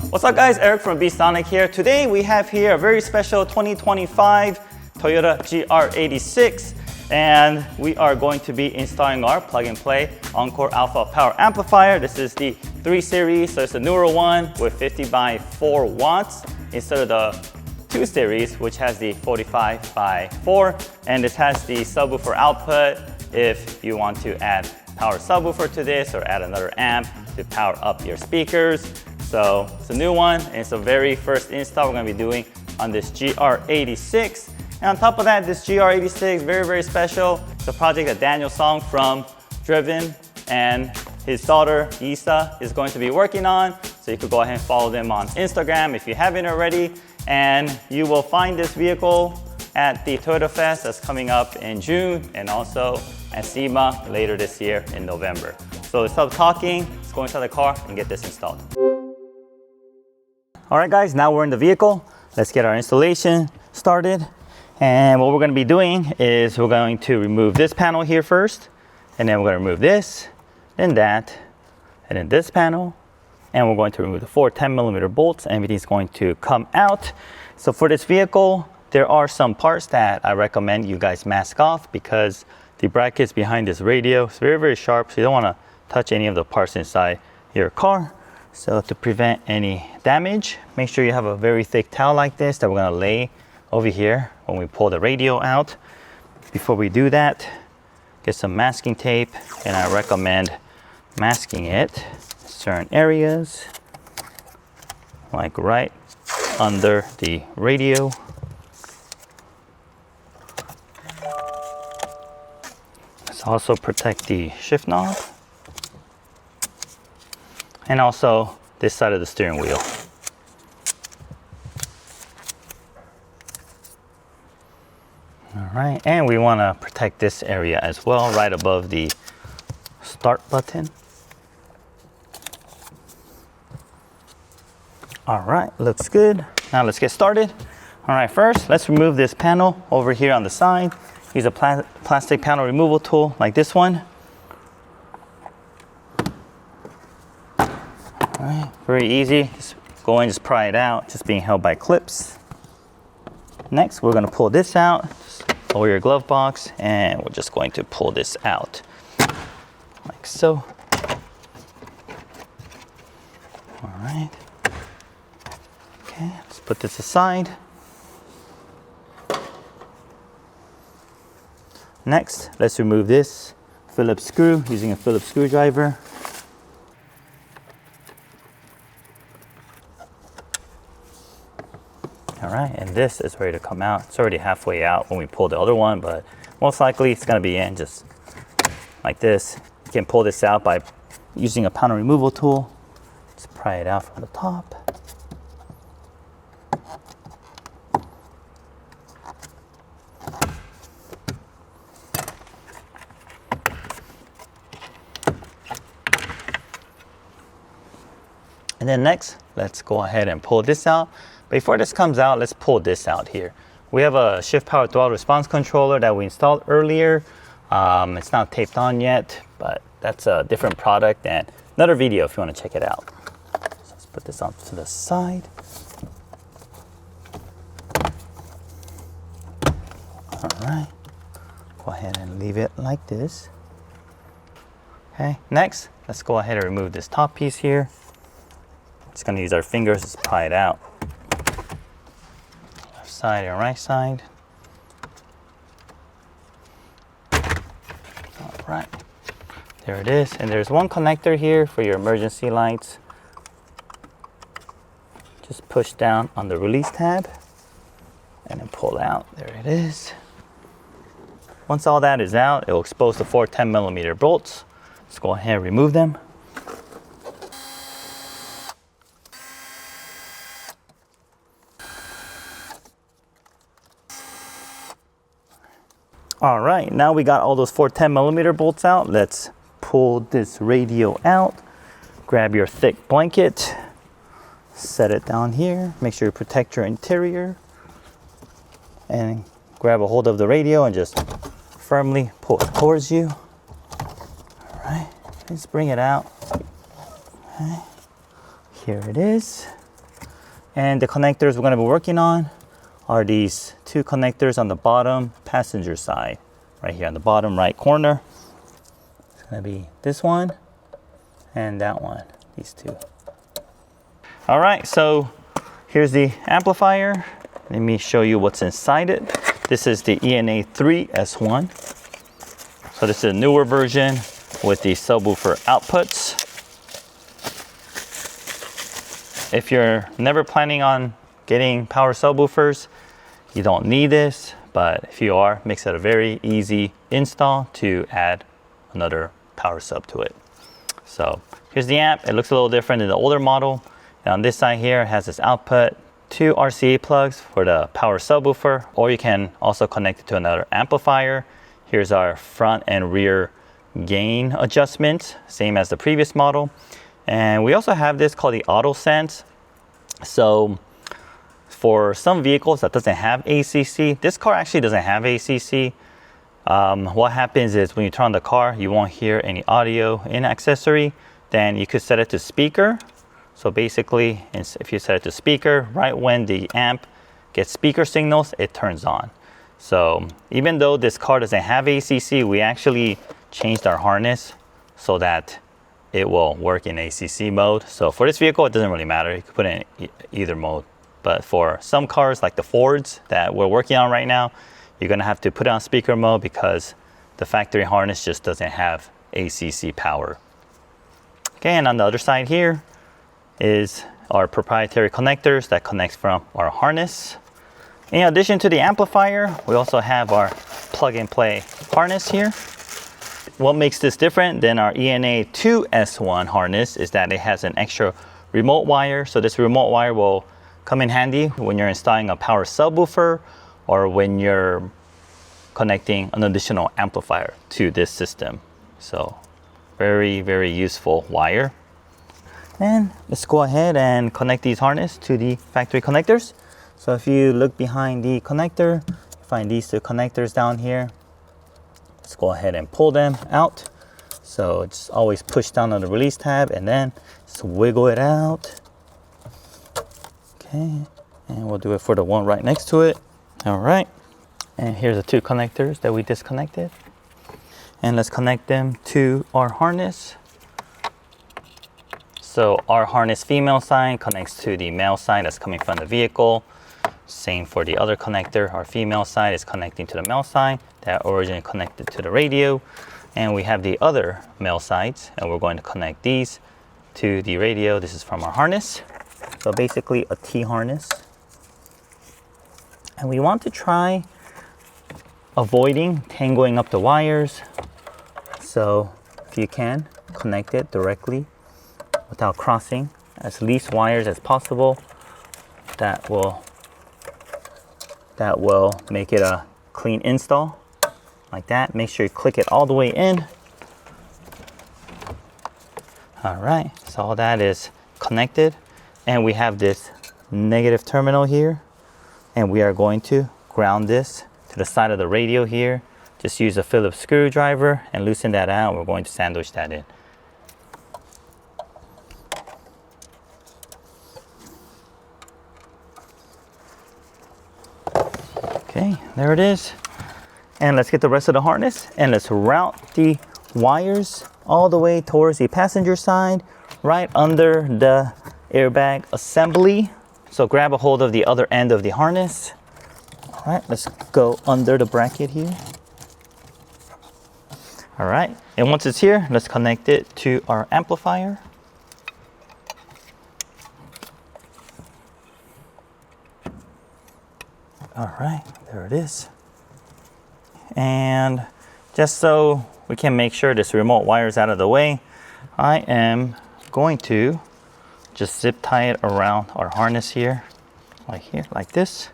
What's up guys, Eric from Sonic here. Today we have here a very special 2025 Toyota GR86 and we are going to be installing our plug-and-play Encore Alpha power amplifier. This is the 3 series, so it's a newer one with 50 by 4 watts instead of the 2 series which has the 45 by 4, and this has the subwoofer output if you want to add power subwoofer to this or add another amp to power up your speakers. So it's a new one, and it's the very first install we're going to be doing on this GR86. And on top of that, this GR86, very special. It's a project that Daniel Song from Driven and his daughter Isa is going to be working on. So you could go ahead and follow them on Instagram if you haven't already. And you will find this vehicle at the Toyota Fest that's coming up in June, and also at SEMA later this year in November. So let's stop talking, let's go inside the car and get this installed. All right guys, now we're in the vehicle. Let's get our installation started. And what we're going to be doing is we're going to remove this panel here first, and then we're going to remove this, then that, and then this panel, and we're going to remove the 4 10mm bolts, and everything's going to come out. So for this vehicle, there are some parts that I recommend you guys mask off because the brackets behind this radio is very sharp, so you don't want to touch any of the parts inside your car. So to prevent any damage, make sure you have a very thick towel like this that we're going to lay over here when we pull the radio out. Before we do that, get some masking tape, and I recommend masking it in certain areas, like right under the radio. Let's also protect the shift knob, and also this side of the steering wheel. All right, and we want to protect this area as well, right above the start button. All right, looks good. Now let's get started. All right, first let's remove this panel over here on the side. Use a plastic panel removal tool like this one. All right, very easy. Just go and just pry it out, just being held by clips. Next, we're going to pull this out. Just lower your glove box, and we're just going to pull this out like so. All right. Okay, let's put this aside. Next, let's remove this Phillips screw using a Phillips screwdriver. All right, and this is ready to come out. It's already halfway out when we pull the other one, but most likely it's gonna be in just like this. You can pull this out by using a panel removal tool. Just pry it out from the top. And then next, let's go ahead and pull this out. Before this comes out, let's pull this out here. We have a shift power throttle response controller that we installed earlier. It's not taped on yet, but that's a different product and another video if you want to check it out. So let's put this off to the side. All right, go ahead and leave it like this. Okay, next, let's go ahead and remove this top piece here. Just gonna use our fingers to pry it out. Left side and right side. All right, there it is. And there's one connector here for your emergency lights. Just push down on the release tab and then pull out. There it is. Once all that is out, it will expose the 4 10mm bolts. Let's go ahead and remove them. All right, now we got all those 4 10mm bolts out. Let's pull this radio out. Grab your thick blanket, set it down here. Make sure you protect your interior, and grab a hold of the radio and just firmly pull it towards you. All right, let's bring it out. Okay. Here it is. And the connectors we're going to be working on are these two connectors on the bottom passenger side, right here on the bottom right corner. It's going to be this one and that one, these two. All right, so here's the amplifier. Let me show you what's inside it. This is the ENA 3S1. So this is a newer version with the subwoofer outputs. If you're never planning on getting power subwoofers, you don't need this, but if you are, it makes it a very easy install to add another power sub to it. So here's the amp. It looks a little different than the older model. And on this side here, it has this output, 2 RCA plugs for the power subwoofer, or you can also connect it to another amplifier. Here's our front and rear gain adjustment, same as the previous model. And we also have this called the Auto Sense. So for some vehicles that doesn't have ACC, this car actually doesn't have ACC. What happens is when you turn on the car, you won't hear any audio in accessory. Then you could set it to speaker. So basically, if you set it to speaker, right when the amp gets speaker signals, it turns on. So even though this car doesn't have ACC, we actually changed our harness so that it will work in ACC mode. So for this vehicle, it doesn't really matter. You can put it in either mode. But for some cars like the Fords that we're working on right now, you're gonna have to put it on speaker mode because the factory harness just doesn't have ACC power. Okay, and on the other side here is our proprietary connectors that connects from our harness. In addition to the amplifier, we also have our plug-and-play harness here. What makes this different than our ENA 2S1 harness is that it has an extra remote wire. So this remote wire will come in handy when you're installing a power subwoofer or when you're connecting an additional amplifier to this system. So very, very useful wire. And let's go ahead and connect these harness to the factory connectors. So if you look behind the connector, you find these two connectors down here. Let's go ahead and pull them out. So just always push down on the release tab and then just wiggle it out. Okay, and we'll do it for the one right next to it. All right, and here's the two connectors that we disconnected. And let's connect them to our harness. So our harness female side connects to the male side that's coming from the vehicle. Same for the other connector. Our female side is connecting to the male side that originally connected to the radio. And we have the other male sides, and we're going to connect these to the radio. This is from our harness. So basically a T harness. And we want to try avoiding tangling up the wires. So if you can, connect it directly without crossing as least wires as possible. That will make it a clean install like that. Make sure you click it all the way in. All right, so all that is connected, and we have this negative terminal here, and we are going to ground this to the side of the radio here. Just use a Phillips screwdriver and loosen that out. We're going to sandwich that in. Okay, there it is. And let's get the rest of the harness and let's route the wires all the way towards the passenger side, right under the airbag assembly. So grab a hold of the other end of the harness. All right, let's go under the bracket here. All right, and once it's here, let's connect it to our amplifier. All right, there it is. And just so we can make sure this remote wire is out of the way, I am going to just zip tie it around our harness here, like this.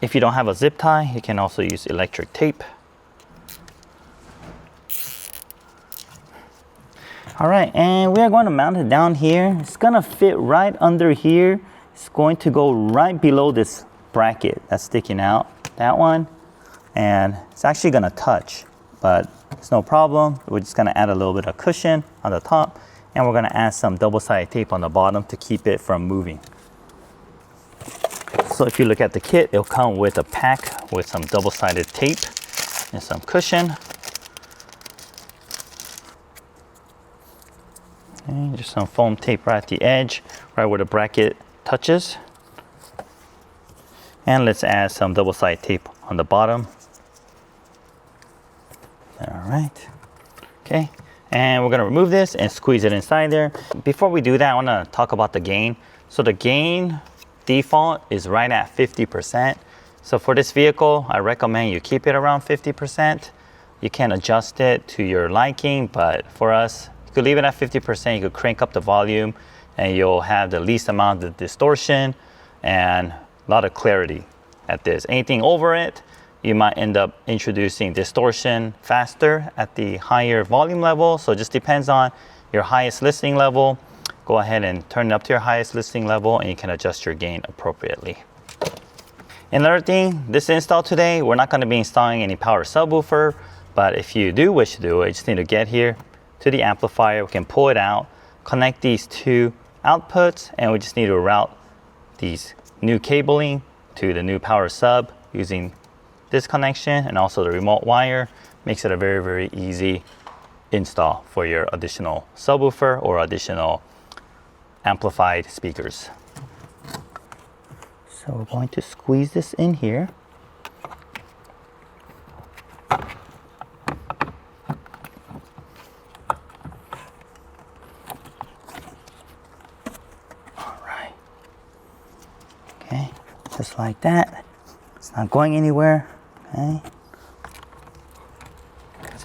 If you don't have a zip tie, you can also use electric tape. All right, and we are going to mount it down here. It's gonna fit right under here. It's going to go right below this bracket that's sticking out, that one. And it's actually gonna touch, but it's no problem. We're just gonna add a little bit of cushion on the top, and we're gonna add some double-sided tape on the bottom to keep it from moving. Also, if you look at the kit, it'll come with a pack with some double-sided tape and some cushion. And just some foam tape right at the edge, right where the bracket touches. And let's add some double-sided tape on the bottom. All right. Okay. And we're gonna remove this and squeeze it inside there. Before we do that, I wanna talk about the gain. So the gain default is right at 50%. So for this vehicle, I recommend you keep it around 50%. You can adjust it to your liking, but for us, you could leave it at 50%. You could crank up the volume and you'll have the least amount of distortion and a lot of clarity at this. Anything over it, you might end up introducing distortion faster at the higher volume level. So it just depends on your highest listening level. Go ahead and turn it up to your highest listening level and you can adjust your gain appropriately. Another thing, this install today, we're not going to be installing any power subwoofer, but if you do wish to do it, you just need to get here to the amplifier. We can pull it out, connect these two outputs, and we just need to route these new cabling to the new power sub using this connection and also the remote wire. Makes it a very, very easy install for your additional subwoofer or additional amplified speakers. So we're going to squeeze this in here. All right. Okay, just like that. It's not going anywhere. Okay.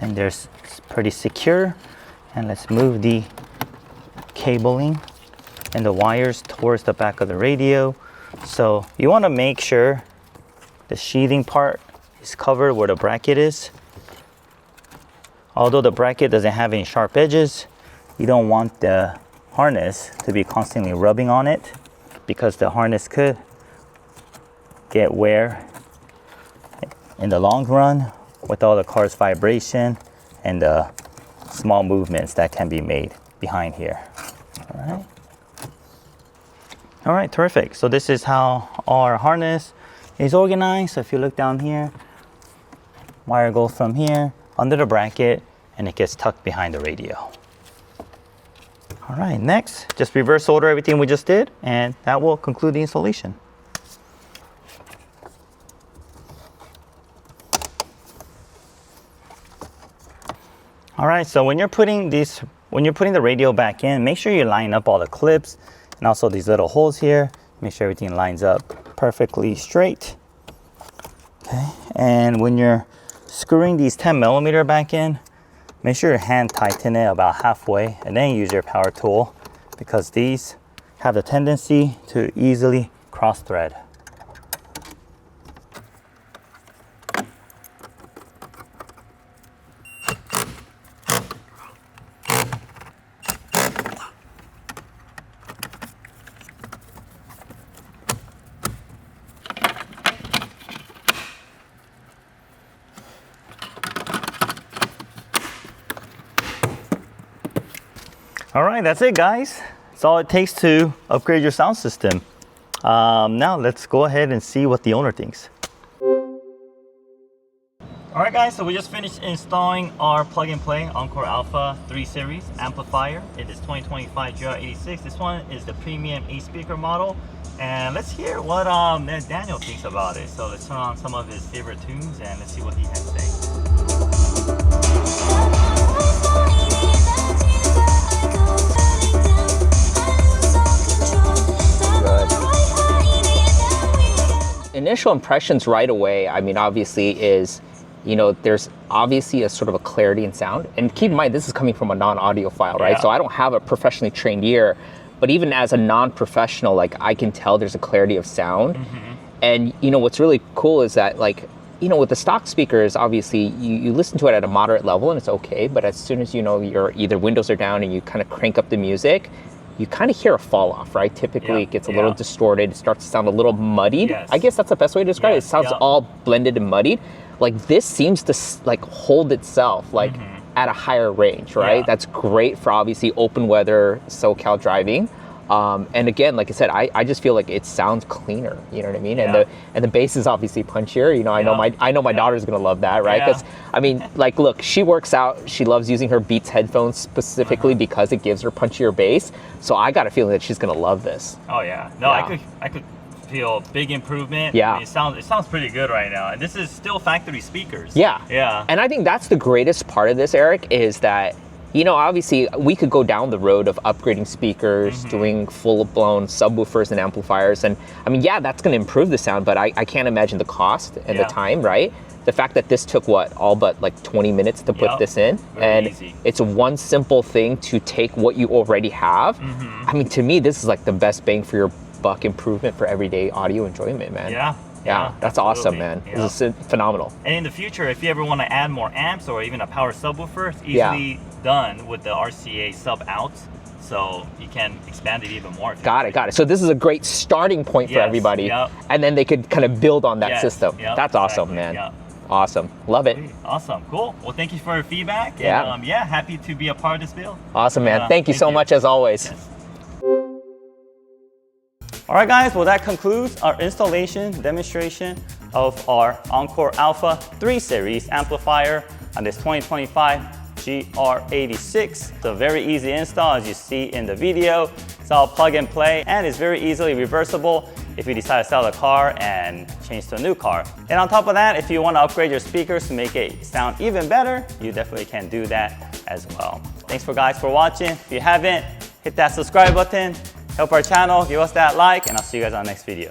And there's, it's pretty secure. And let's move the cabling and the wires towards the back of the radio. So you want to make sure the sheathing part is covered where the bracket is. Although the bracket doesn't have any sharp edges, you don't want the harness to be constantly rubbing on it because the harness could get wear in the long run with all the car's vibration and the small movements that can be made behind here. All right, terrific. So this is how our harness is organized. So if you look down here, wire goes from here under the bracket and it gets tucked behind the radio. All right, next, just reverse solder everything we just did and that will conclude the installation. All right, so when you're putting the radio back in, make sure you line up all the clips and also these little holes here. Make sure everything lines up perfectly straight. Okay, and when you're screwing these 10mm back in, make sure your hand tighten it about halfway and then use your power tool because these have the tendency to easily cross thread. All right, that's it, guys. That's all it takes to upgrade your sound system. Now let's go ahead and see what the owner thinks. All right, guys, so we just finished installing our plug-and-play Encore Alpha 3 Series amplifier. It is 2025 GR86. This one is the premium 8-speaker model. And let's hear what Daniel thinks about it. So let's turn on some of his favorite tunes and let's see what he has to say. Initial impressions right away, I mean, obviously is, you know, there's obviously a sort of a clarity in sound. And keep in mind, this is coming from a non-audiophile, right? Yeah. So I don't have a professionally trained ear, but even as a non-professional, like I can tell there's a clarity of sound. Mm-hmm. And, you know, what's really cool is that, like, you know, with the stock speakers, obviously you listen to it at a moderate level and it's okay. But as soon as, you know, your either windows are down and you kind of crank up the music, you kind of hear a fall off, right? Typically, it gets a little distorted. It starts to sound a little muddied. Yes. I guess that's the best way to describe it. It sounds all blended and muddied. Like this seems to like hold itself like at a higher range, right? Yeah. That's great for obviously open weather SoCal driving. And again, like I said, I just feel like it sounds cleaner. You know what I mean? Yeah. And the bass is obviously punchier. You know, I know my daughter's gonna love that, right? Because I mean, like, look, she works out. She loves using her Beats headphones specifically because it gives her punchier bass. So I got a feeling that she's gonna love this. Oh yeah. No, I could feel big improvement. Yeah. I mean, it sounds pretty good right now. And this is still factory speakers. Yeah. Yeah. And I think that's the greatest part of this, Eric, is that, you know, obviously we could go down the road of upgrading speakers, doing full-blown subwoofers and amplifiers. And I mean, yeah, that's going to improve the sound, but I can't imagine the cost and the time, right? The fact that this took all but like 20 minutes to put this in. Very easy. It's one simple thing to take what you already have. I mean, to me, this is like the best bang for your buck improvement for everyday audio enjoyment, man. Yeah, that's awesome, man. Yeah. This is phenomenal. And in the future, if you ever want to add more amps or even a power subwoofer, it's easily done with the RCA sub out. So you can expand it even more. Got it. So this is a great starting point for everybody. And then they could kind of build on that system. That's awesome, man. Awesome. Love it. Awesome. Cool. Well, thank you for your feedback. And, happy to be a part of this build. Awesome, man. Thank you so much as always. Yes. All right, guys, well, that concludes our installation demonstration of our Encore Alpha 3 Series amplifier on this 2025 GR86. It's a very easy install, as you see in the video. It's all plug and play, and it's very easily reversible if you decide to sell the car and change to a new car. And on top of that, if you want to upgrade your speakers to make it sound even better, you definitely can do that as well. Thanks guys for watching. If you haven't, hit that subscribe button. Help our channel, give us that like, and I'll see you guys on the next video.